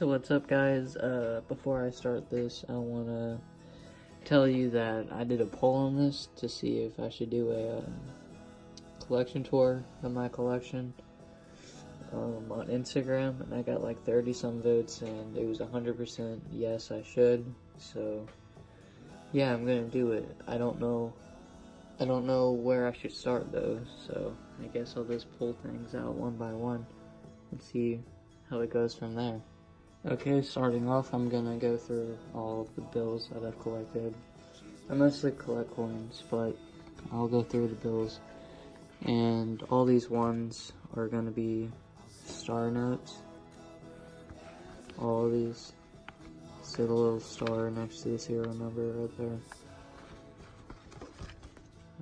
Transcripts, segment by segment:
So what's up, guys? Before I start this, I want to tell you that I did a poll on this to see if I should do a collection tour of my collection on Instagram, and I got like 30 some votes, and it was 100% yes, I should. So yeah, I'm gonna do it. I don't know where I should start though, so I guess I'll just pull things out one by one and see how it goes from there. Okay, starting off, I'm gonna go through all of the bills that I've collected. I mostly collect coins, but I'll go through the bills. And all these ones are gonna be star notes. All of these. See the little star next to the serial number right there.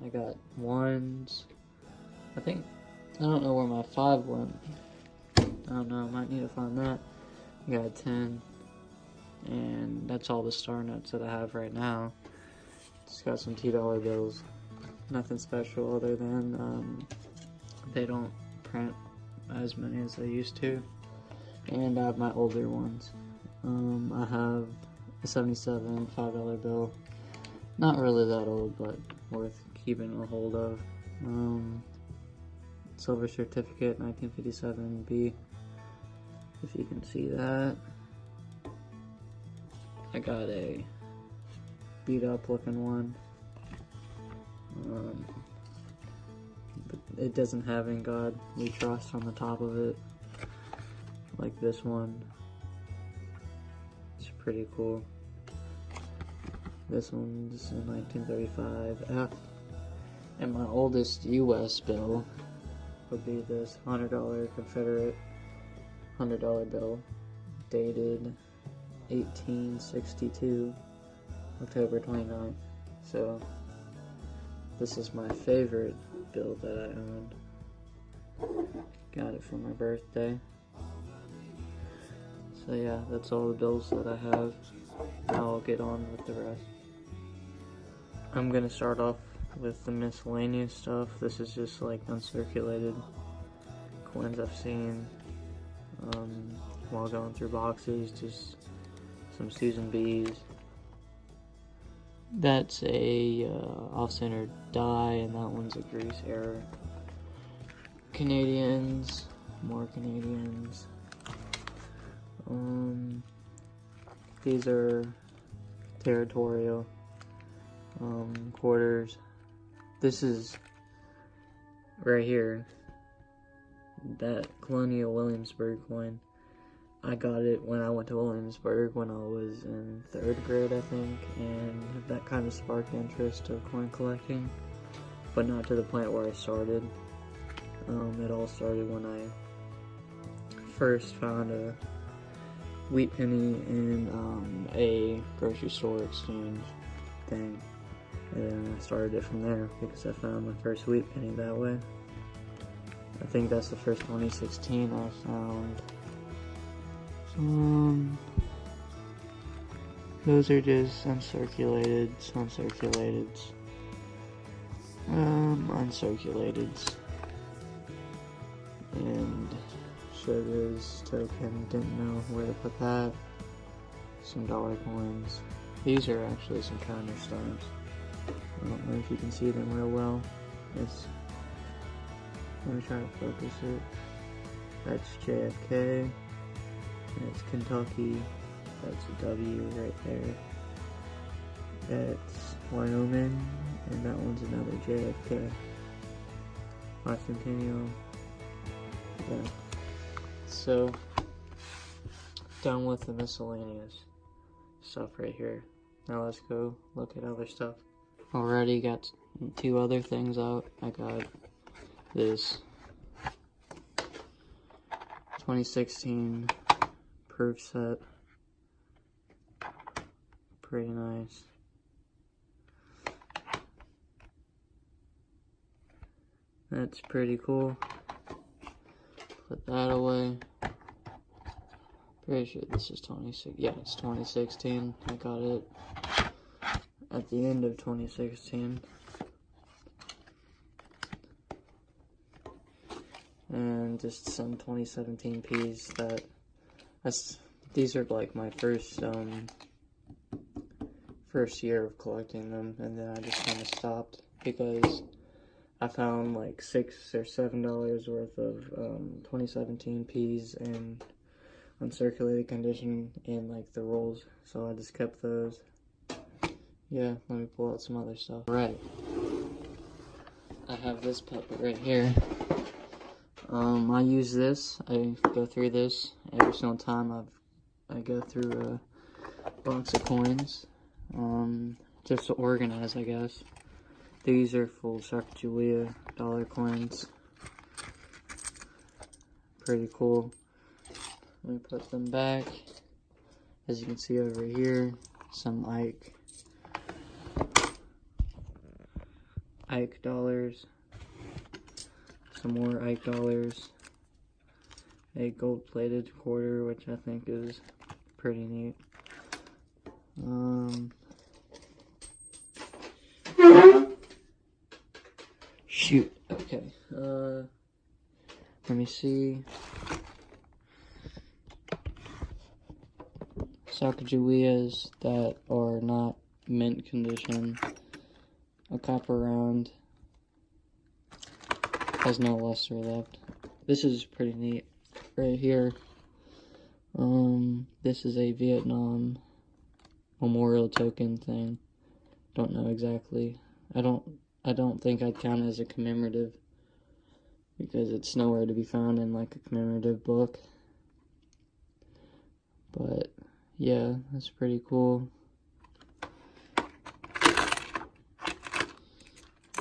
I got ones. I don't know where my 5 went. I don't know, I might need to find that. I got 10, and that's all the star notes that I have right now. Just got some $2 bills. Nothing special other than they don't print as many as they used to. And I have my older ones. I have a 77 $5 bill. Not really that old, but worth keeping a hold of. Silver certificate, 1957B. If you can see that. I got a beat up looking one. But it doesn't have "In God We Trust" on the top of it, like this one. It's pretty cool. This one's in 1935. And my oldest US bill would be this $100 Confederate $100 bill, dated 1862, October 29th. So this is my favorite bill that I own. Got it for my birthday. So yeah, that's all the bills that I have. Now I'll get on with the rest. I'm gonna start off with the miscellaneous stuff. This is just like uncirculated coins I've seen while going through boxes. Just some Susan B's. That's a off-centered die, and that one's a grease error. Canadians, more Canadians. These are territorial quarters. This is right here, that Colonial Williamsburg coin. I got it when I went to Williamsburg when I was in 3rd grade, I think, and that kind of sparked interest of coin collecting, but not to the point where I started. It all started when I first found a wheat penny in a grocery store exchange thing, and I started it from there because I found my first wheat penny that way. I think that's the first 2016 I found. Those are just uncirculated, and Sugar's token, didn't know where to put that. Some dollar coins. These are actually some counter stars. I don't know if you can see them real well. Let me try to focus it. That's JFK. That's Kentucky. That's a W right there. That's Wyoming. And that one's another JFK. Bicentennial. Yeah. So, done with the miscellaneous stuff right here. Now let's go look at other stuff. Already got 2 other things out. I got this 2016 Perf Set. Pretty nice. That's pretty cool. Put that away. Pretty sure this is 26. Yeah, it's 2016. I got it at the end of 2016. And just some 2017 Ps that's these are like my first year of collecting them, and then I just kind of stopped because I found like $6 or $7 worth of 2017 Ps in uncirculated condition in like the rolls, so I just kept those. Yeah, let me pull out some other stuff. Right, I have this puppet right here. I use this. I go through this every single time I go through a box of coins, just to organize, I guess. These are full Sacagawea dollar coins. Pretty cool. Let me put them back. As you can see over here, some Ike dollars. Some more Ike dollars. A gold-plated quarter, which I think is pretty neat. Shoot. Okay. Let me see. Sacagaweas that are not mint condition. A copper round. Has no luster left. This is pretty neat. Right here. This is a Vietnam memorial token thing. Don't know exactly. I don't think I'd count it as a commemorative because it's nowhere to be found in like a commemorative book. But yeah, that's pretty cool.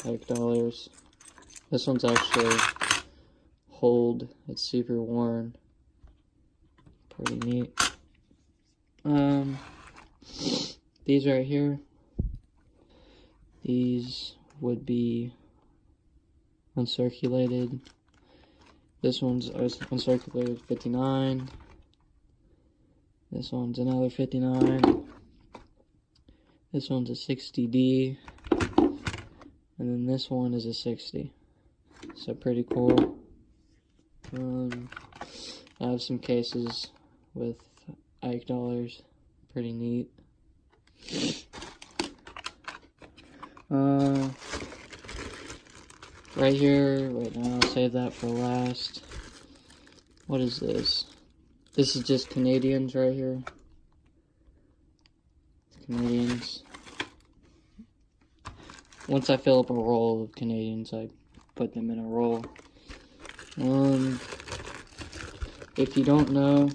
Like dollars. This one's actually hold. It's super worn. Pretty neat. These right here. These would be uncirculated. This one's uncirculated 59. This one's another 59. This one's a 60D. And then this one is a 60. So pretty cool. I have some cases with Ike dollars. Pretty neat. Right here, right now, I'll save that for last. What is this? This is just Canadians right here. Canadians. Once I fill up a roll of Canadians, I put them in a roll. If you don't know,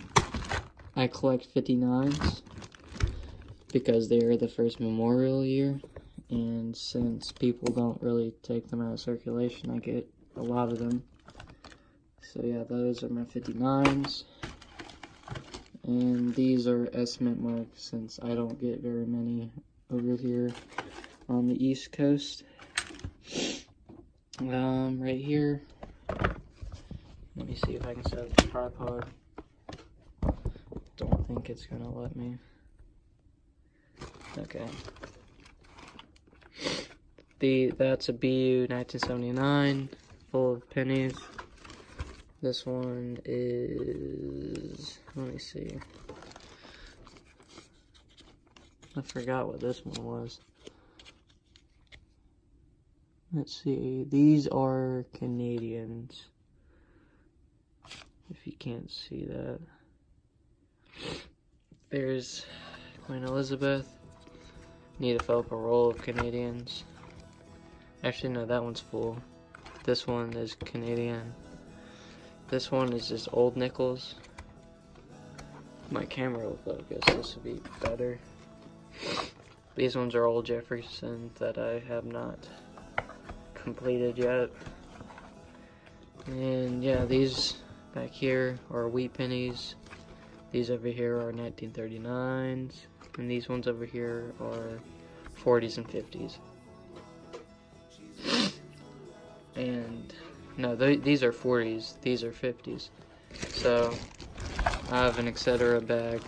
I collect 59s because they are the first memorial year, and since people don't really take them out of circulation, I get a lot of them. So yeah, those are my 59s. And these are estimate marks since I don't get very many over here on the East Coast. Right here. Let me see if I can set up the tripod. Don't think it's gonna let me. Okay. That's a BU 1979, full of pennies. This one is, let me see. I forgot what this one was. Let's see, these are Canadians. If you can't see that. There's Queen Elizabeth. Need to fill up a roll of Canadians. Actually, no, that one's full. This one is Canadian. This one is just old nickels. My camera will focus, this would be better. These ones are old Jefferson that I have not completed yet. And yeah, these back here are wheat pennies. These over here are 1939s. And these ones over here are 40s and 50s. And no, these are 40s, these are 50s. So I have an etc. bag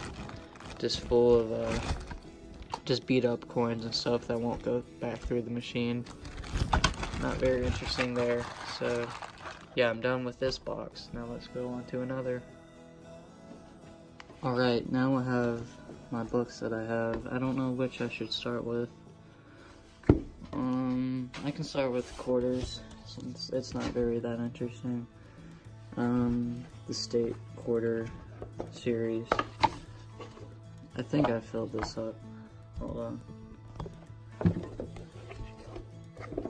just full of just beat up coins and stuff that won't go back through the machine. Not very interesting there. So yeah, I'm done with this box. Now let's go on to another. Alright, now I have my books that I have. I don't know which I should start with. I can start with quarters, since it's not very that interesting. The state quarter series. I think I filled this up. Hold on.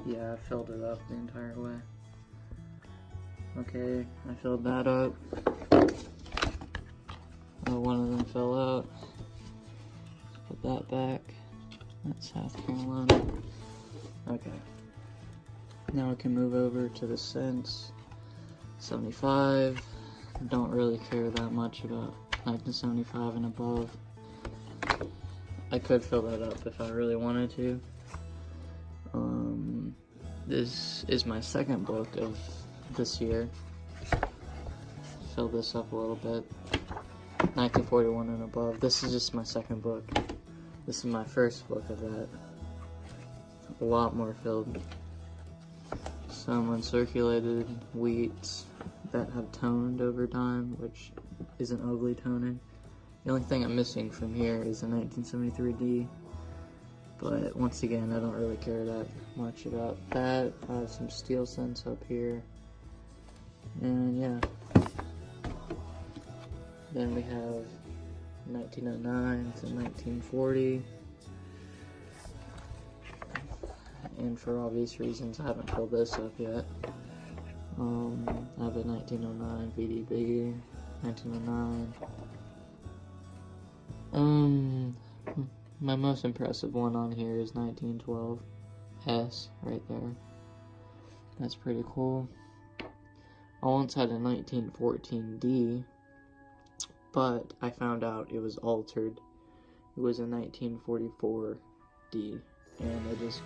Yeah, I filled it up the entire way. Okay, I filled that up. Oh, one of them fell out. Put that back. That's South Carolina. Okay. Now we can move over to the cents. 75. Don't really care that much about 1975 and above. I could fill that up if I really wanted to. This is my second book of this year. Fill this up a little bit. 1941 and above. This is just my second book. This is my first book of that. A lot more filled. Some uncirculated wheats that have toned over time, which isn't ugly toning. The only thing I'm missing from here is the 1973D. But once again, I don't really care that much about that. I have some steel cents up here. And yeah. Then we have 1909 to 1940. And for obvious reasons, I haven't filled this up yet. I have a 1909 VD Biggie, 1909. My most impressive one on here is 1912 S right there. That's pretty cool. I once had a 1914 D, but I found out it was altered. It was a 1944 D, and I just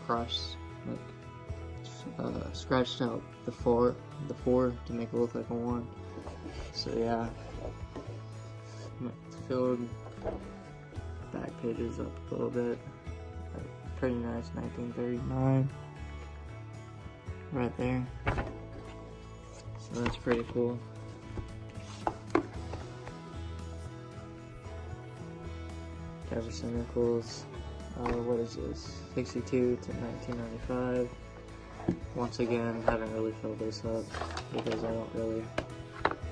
scratched out the four to make it look like a 1. So yeah, filled back pages up a little bit. Pretty nice 1939 right there. So that's pretty cool. Jefferson Nickels. What is this? 62 to 1995. Once again, haven't really filled this up because I don't really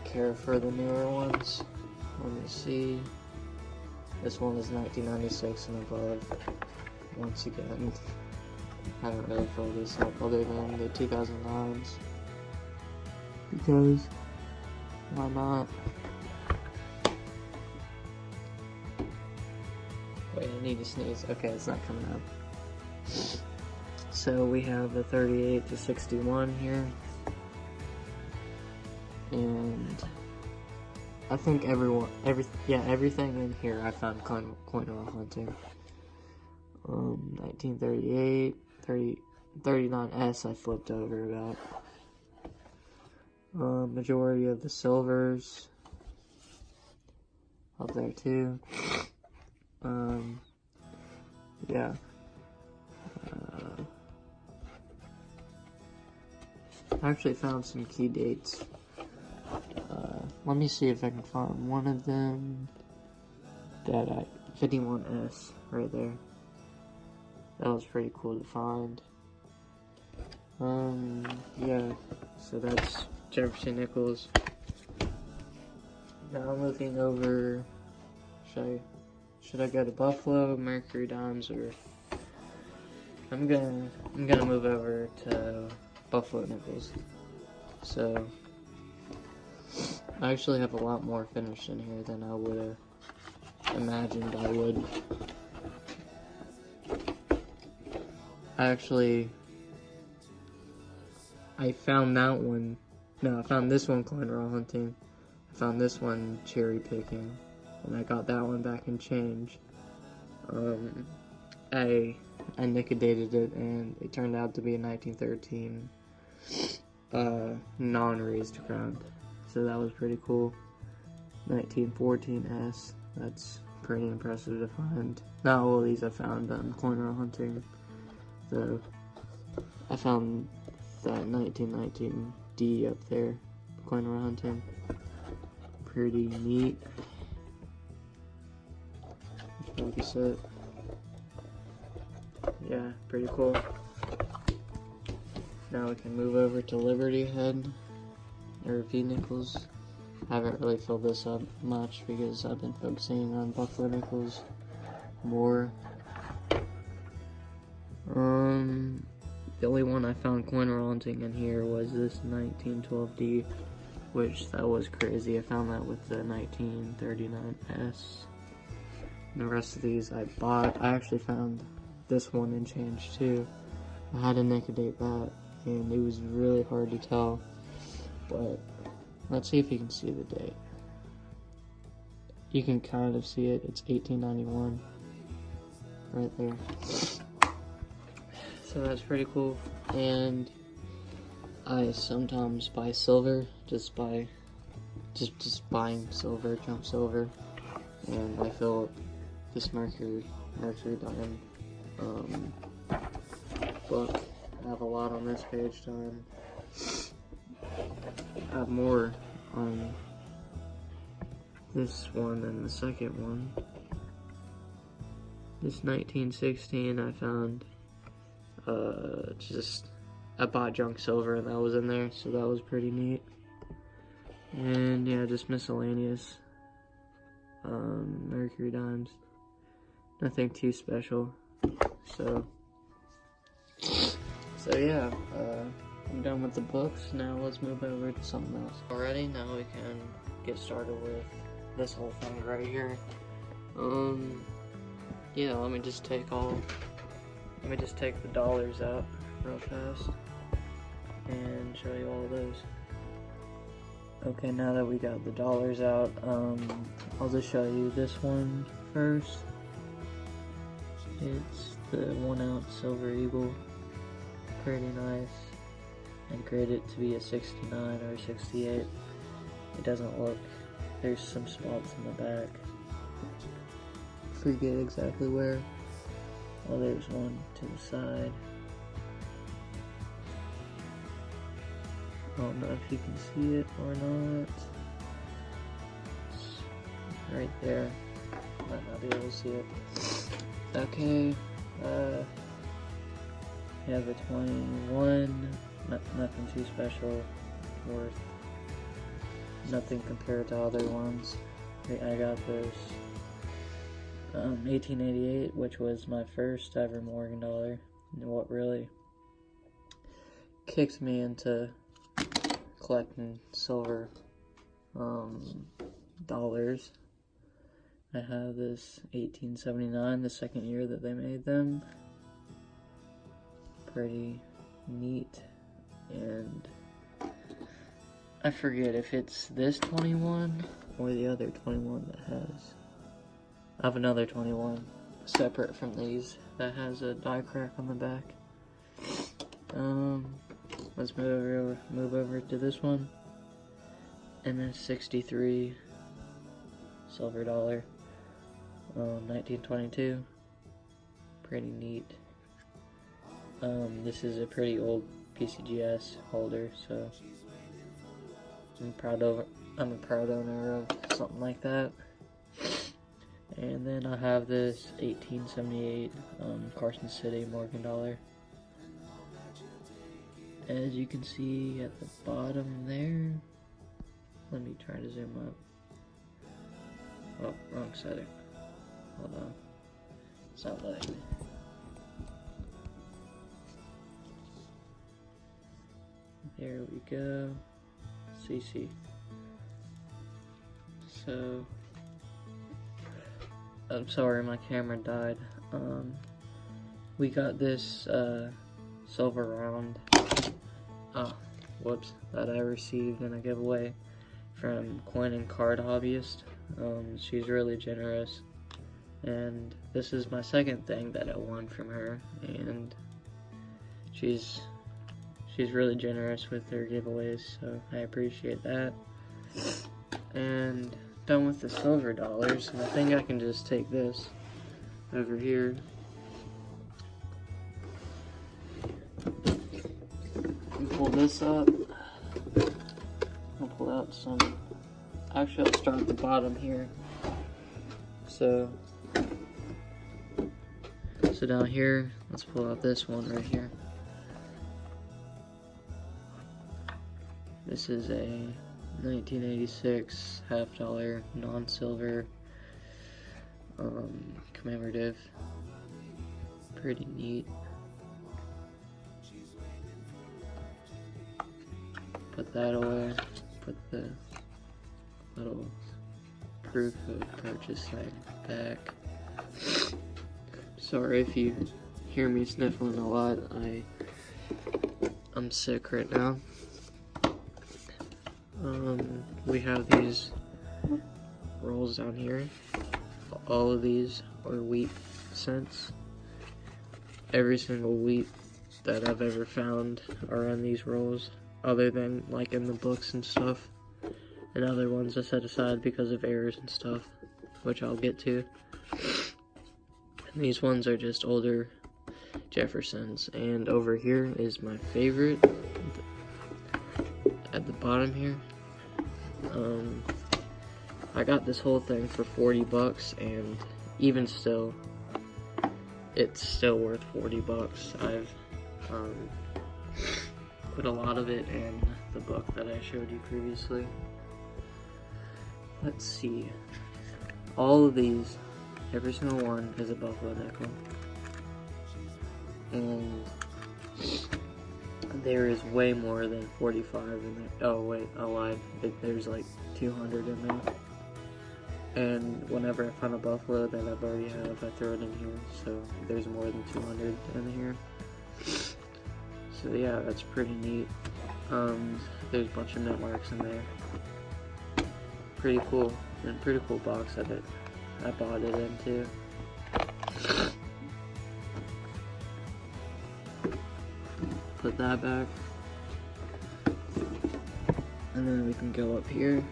care for the newer ones. Let me see. This one is 1996 and above. Once again, haven't really filled this up other than the 2009s. Because, why not? Wait, I need to sneeze. Okay, it's not coming up. So we have the 38 to 61 here. And I think everything in here I found coin roll hunting. 1938, 39S I flipped over about. Majority of the silvers up there too. Yeah. I actually found some key dates. Let me see if I can find one of them. 51S right there. That was pretty cool to find. Yeah, so that's Jefferson Nickels. Now I'm looking over, should I go to Buffalo, Mercury Dimes, or I'm gonna move over to Buffalo Nickels. So I actually have a lot more finished in here than I would have imagined I would. I found that one. No, I found this one coin roll hunting. I found this one cherry picking, and I got that one back in change. I liquidated it, and it turned out to be a 1913 non-raised ground. So that was pretty cool. 1914S. That's pretty impressive to find. Not all of these I found on coin roll hunting. So I found that 1919D up there, coin roll hunting. Pretty neat. Perf Set. Yeah, pretty cool. Now we can move over to Liberty Head, or V Nickels. I haven't really filled this up much because I've been focusing on Buffalo Nickels more. The only one I found coin rounding in here was this 1912D, which that was crazy. I found that with the 1939S. And the rest of these I bought. I actually found this one in change too. I had to nicodate that, and it was really hard to tell. But let's see if you can see the date. You can kind of see it. It's 1891 right there. So that's pretty cool. And I sometimes buy silver, just buying silver, junk silver, and I fill this Mercury Dime book. I have a lot on this page done. I have more on this one than the second one. This 1916 I found I bought junk silver and that was in there, so that was pretty neat. And yeah, just miscellaneous Mercury dimes. Nothing too special. So yeah, I'm done with the books. Now let's move over to something else. Alrighty, now we can get started with this whole thing right here. Yeah, let me just take the dollars out real fast and show you all of those. Okay, now that we got the dollars out, I'll just show you this one first. It's the 1 ounce Silver Eagle. Pretty nice. I'd grade it to be a 69 or a 68. It doesn't look, there's some spots in the back. Forget exactly where. Oh, there's one to the side. I don't know if you can see it or not. It's right there. Might not be able to see it. Okay. We have a 21. Nothing too special. Worth nothing compared to other ones. I got this 1888, which was my first ever Morgan dollar, and what really kicked me into collecting silver dollars. I have this 1879, the second year that they made them. Pretty neat, and I forget if it's this 21 or the other 21 that has. I have another 21 separate from these that has a die crack on the back. Let's move over to this one. And then 63 silver dollar, 1922. Pretty neat. This is a pretty old PCGS holder, so I'm a proud owner of something like that. And then I have this 1878 Carson City Morgan dollar. As you can see at the bottom there, let me try to zoom up. Oh, wrong setting. Hold on. It's not letting me. There we go. CC. So, I'm sorry, my camera died. We got this silver round. That I received in a giveaway from Coin and Card Hobbyist. She's really generous, and this is my second thing that I won from her, and she's really generous with her giveaways, so I appreciate that. And done with the silver dollars, and I think I can just take this over here. And pull this up. I'll pull out some. Actually, I'll start at the bottom here. So, So down here, let's pull out this one right here. This is a 1986 $half non-silver commemorative. Pretty neat. Put that away. Put the little proof of purchase thing back. Sorry if you hear me sniffling a lot. I'm sick right now. We have these rolls down here. All of these are wheat scents. Every single wheat that I've ever found are in these rolls, other than like in the books and stuff. And other ones I set aside because of errors and stuff, which I'll get to. And these ones are just older Jeffersons. And over here is my favorite. At the bottom here, I got this whole thing for 40 bucks, and even still, it's still worth 40 bucks. I've put a lot of it in the book that I showed you previously. Let's see. All of these, every single one is a buffalo nickel. And there is way more than 45 in there. Oh wait, I lied. There's like 200 in there. And whenever I find a buffalo that I've already have, I throw it in here. So there's more than 200 in here. So yeah, that's pretty neat. There's a bunch of mint marks in there. Pretty cool. And pretty cool box of it. I bought it in too. Put that back. And then we can go up here.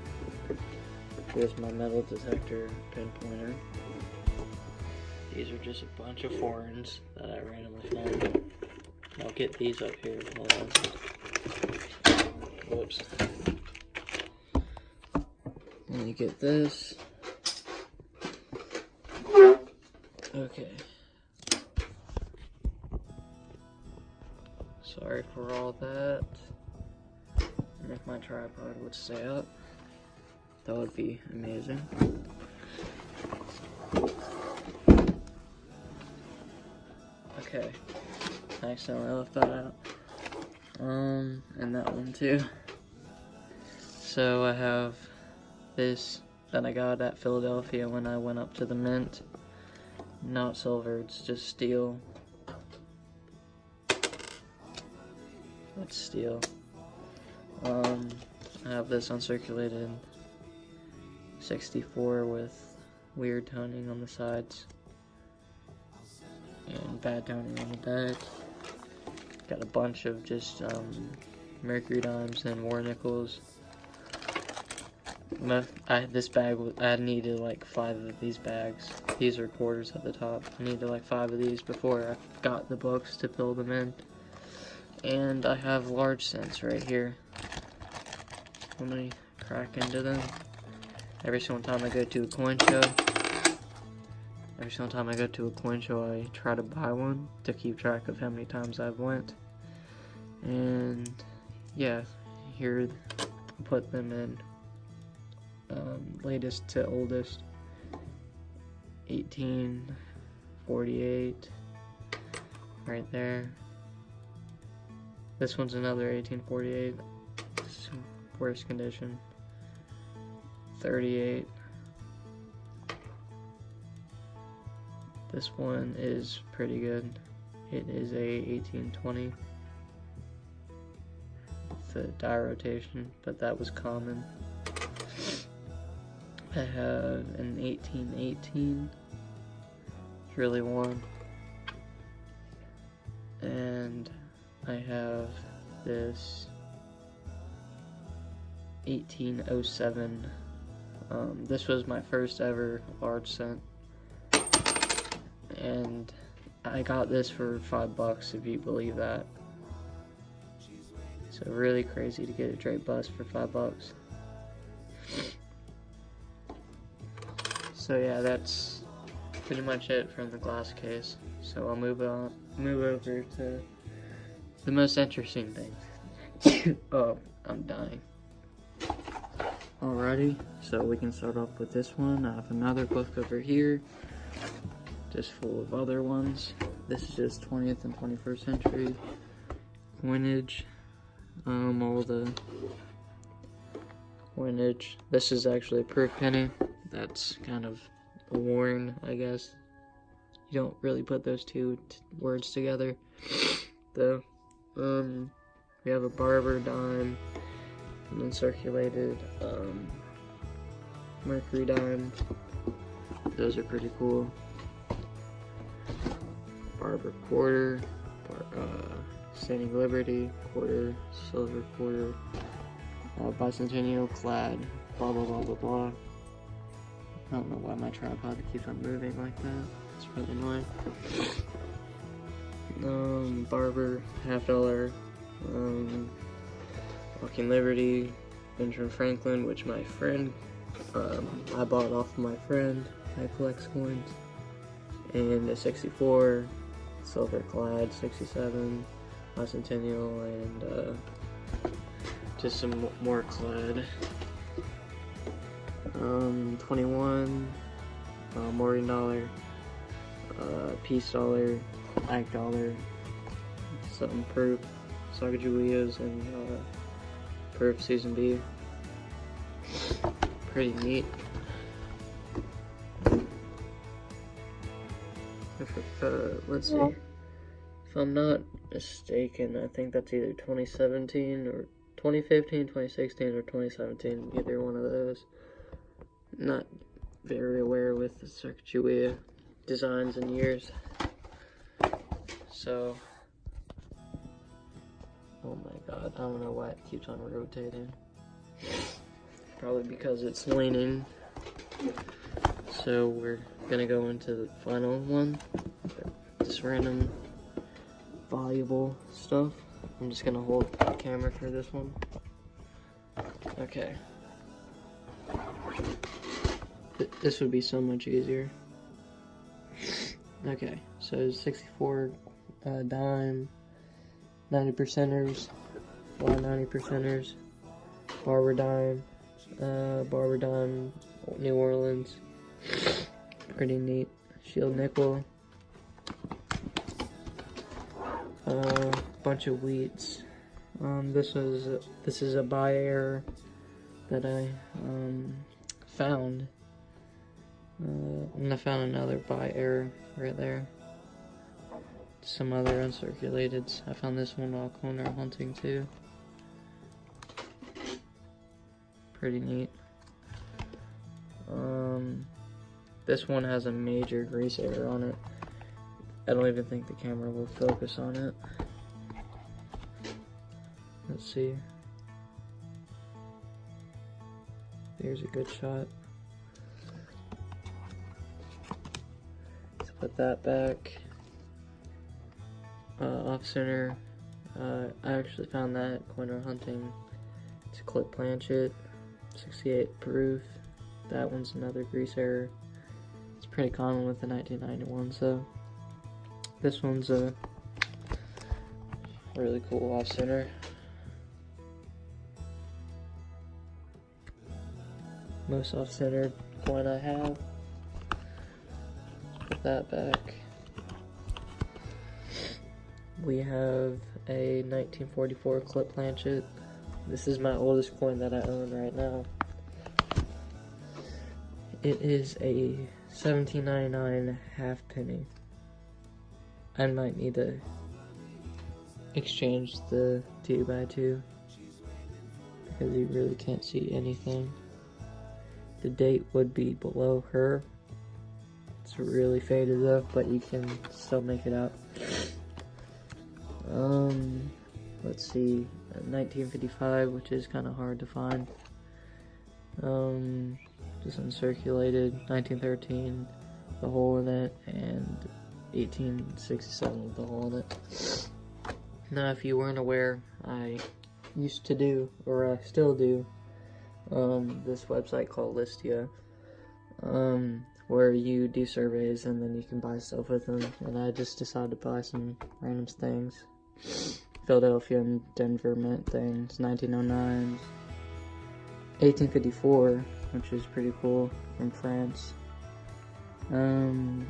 Here's my metal detector pinpointer. These are just a bunch of foreigns that I randomly found. I'll get these up here. Hold on. Whoops. And you get this. Okay. Sorry for all that. And if my tripod would stay up, that would be amazing. Okay. I accidentally left that out. And that one too. So I have this that I got at Philadelphia when I went up to the mint. Not silver, it's just steel. It's steel. I have this uncirculated 64 with weird toning on the sides and bad toning on the back. Got a bunch of just mercury dimes and war nickels. This bag, I needed like 5 of these bags. These are quarters at the top. I needed like 5 of these before I got the books to fill them in. And I have large cents right here. Let me crack into them. Every single time I go to a coin show, I try to buy one to keep track of how many times I've went. And yeah, here put them in latest to oldest. 1848 right there. This one's another 1848. Worst condition. 38. This one is pretty good. It is a 1820. The die rotation, but that was common. I have an 1818. It's really warm. And I have this 1807. This was my first ever large cent. And I got this for $5, if you believe that. So really crazy to get a Drake bust for $5. So yeah, that's pretty much it from the glass case. So I'll move over to the most interesting things. Oh, I'm dying. Alrighty, so we can start off with this one. I have another book over here, just full of other ones. This is just 20th and 21st century coinage. All the coinage. This is actually a proof penny. That's kind of worn, I guess. You don't really put those two words together, though. We have a Barber Dime, and then circulated Mercury Dime. Those are pretty cool. Barber Quarter, Standing Liberty Quarter, Silver Quarter, Bicentennial Clad, blah blah blah blah blah. I don't know why my tripod keeps on moving like that. It's really annoying. Barber, $50. Walking Liberty, Benjamin Franklin, which my friend, I bought off of my friend. I collect coins. And a 64, Silver Clad, 67, Bicentennial, and just some more clad. 21, Morgan Dollar, Peace Dollar, Ag Dollar, some Perf, Sacagaweas, and Perf Season B. Pretty neat. Let's see. If I'm not mistaken, I think that's either 2017 or 2015, 2016, or 2017. Either one of those. Not very aware with the Sacagawea designs and years. So, oh my god, I don't know why it keeps on rotating. Probably because it's leaning. So we're gonna go into the final one. Just random valuable stuff. I'm just gonna hold the camera for this one. Okay. This would be so much easier. Okay, so 64 dime, 90%ers, a lot of 90%ers, Barber Dime, New Orleans, pretty neat, Shield Nickel, bunch of wheats. This is a buy error that I found. And I found another buy error right there. Some other uncirculated. I found this one while corner hunting too. Pretty neat. This one has a major grease error on it. I don't even think the camera will focus on it. Let's see. There's a good shot. Let's put that back. Off center. I actually found that corner hunting. It's a Clip Planchet, 68 proof. That one's another grease error. It's pretty common with the 1991, so this one's a really cool off center. Most off center coin I have. Put that back. We have a 1944 Clip Planchet. This is my oldest coin that I own right now. It is a 1799 half penny. I might need to exchange the 2x2 because you really can't see anything. The date would be below her. It's really faded though, but you can still make it out. Let's see, 1955, which is kind of hard to find. Just uncirculated, 1913, the hole in it, and 1867 with the hole in it. Now, if you weren't aware, I used to do, or I still do, this website called Listia. where you do surveys and then you can buy stuff with them. And I just decided to buy some random things. Philadelphia and Denver Mint things, 1909, 1854, which is pretty cool, from France.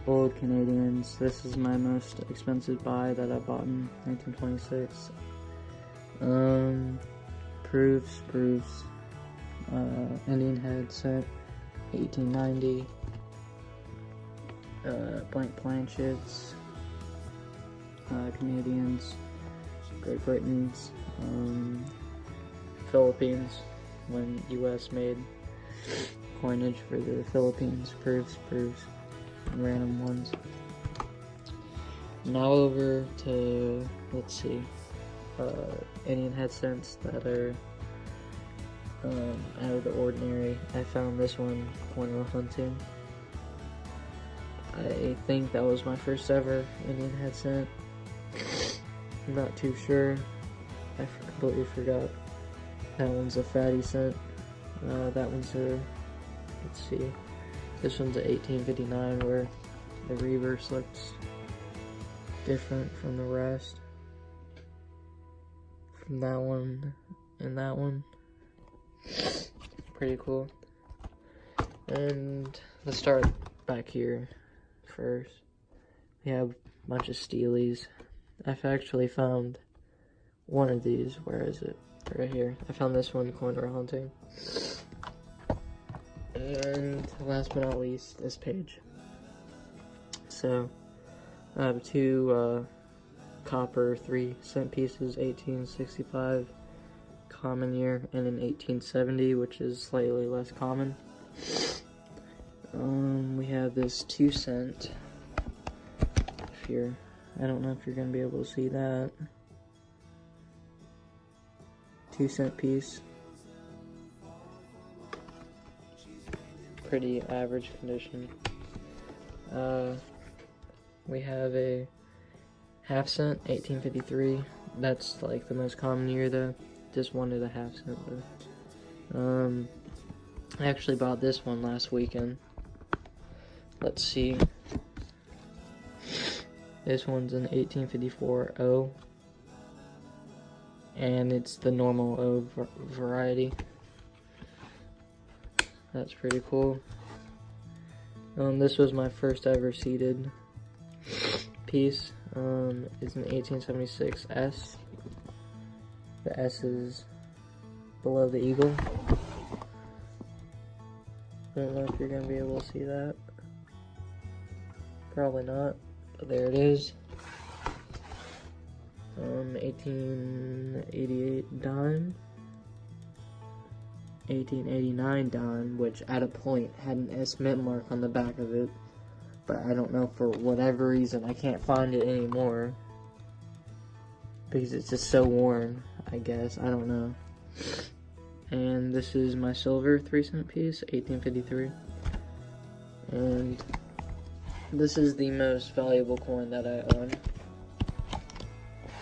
Old Canadians. This is my most expensive buy that I bought in 1926. Proofs. Indian Head Set, 1890. Blank Planchets. Canadians. Great Britain's. Philippines, when US made coinage for the Philippines. Proofs, and random ones. Now over to, let's see, Indian head cents that are out of the ordinary. I found this one corner hunting. I think that was my first ever Indian head cent. I'm not too sure. I completely forgot. That one's a fatty cent. That one's a, let's see, this one's a 1859, where the reverse looks different from the rest. From that one and that one. Pretty cool. And let's start back here first. We have a bunch of Steelies. I've actually found one of these. Where is it? Right here. I found this one corner hunting. And last but not least, this page. So, I have two copper 3-cent pieces, 1865 common year, and an 1870, which is slightly less common. We have this 2-cent here. I don't know if you're going to be able to see that. 2-cent piece. Pretty average condition. We have a half-cent, 1853. That's like the most common year though. Just wanted a half-cent though. I actually bought this one last weekend. Let's see. This one's an 1854 O. And it's the normal O variety. That's pretty cool. This was my first ever seeded piece. It's an 1876 S. The S is below the eagle. I don't know if you're going to be able to see that. Probably not, but there it is. 1888 dime. 1889 dime, which at a point had an S mint mark on the back of it, but I don't know, for whatever reason I can't find it anymore, because it's just so worn, I guess, I don't know. And this is my silver 3-cent piece, 1853, and this is the most valuable coin that I own.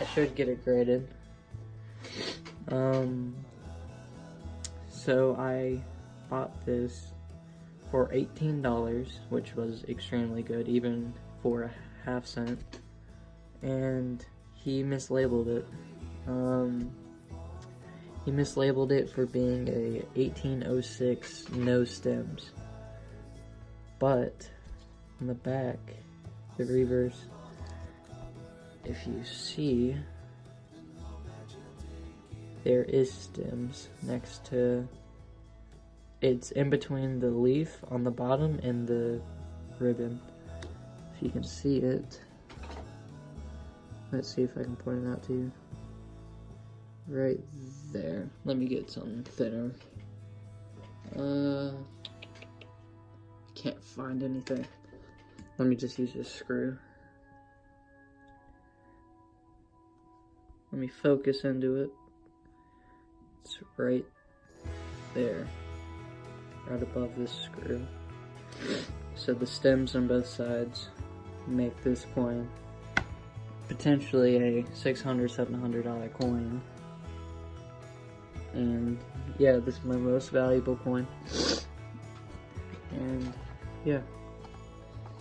I should get it graded. So I bought this for $18, which was extremely good, even for a half-cent. And he mislabeled it. He mislabeled it for being a 1806 no stems. But on the back, the reverse, if you see, there is stems next to, it's in between the leaf on the bottom and the ribbon. If you can see it, let's see if I can point it out to you. Right there. Let me get something thinner. Can't find anything. Let me just use this screw. Let me focus into it. It's right there, right above this screw. So the stems on both sides make this coin potentially a $600, $700 coin. And yeah, this is my most valuable coin. And yeah,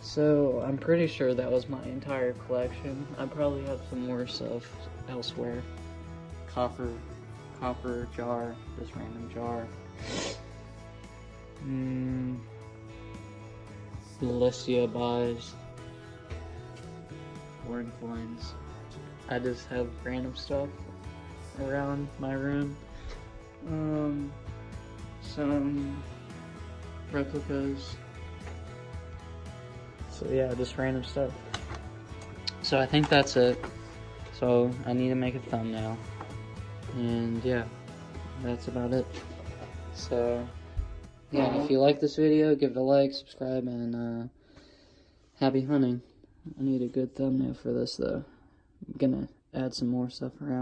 So, I'm pretty sure that was my entire collection. I probably have some more stuff elsewhere. Copper jar, this random jar. Alicia buys. Word coins. I just have random stuff around my room. Some replicas. So yeah, just random stuff. So I think that's it. So I need to make a thumbnail. And yeah, that's about it. So yeah, if you like this video, give it a like, subscribe, and happy hunting. I need a good thumbnail for this though. I'm gonna add some more stuff around.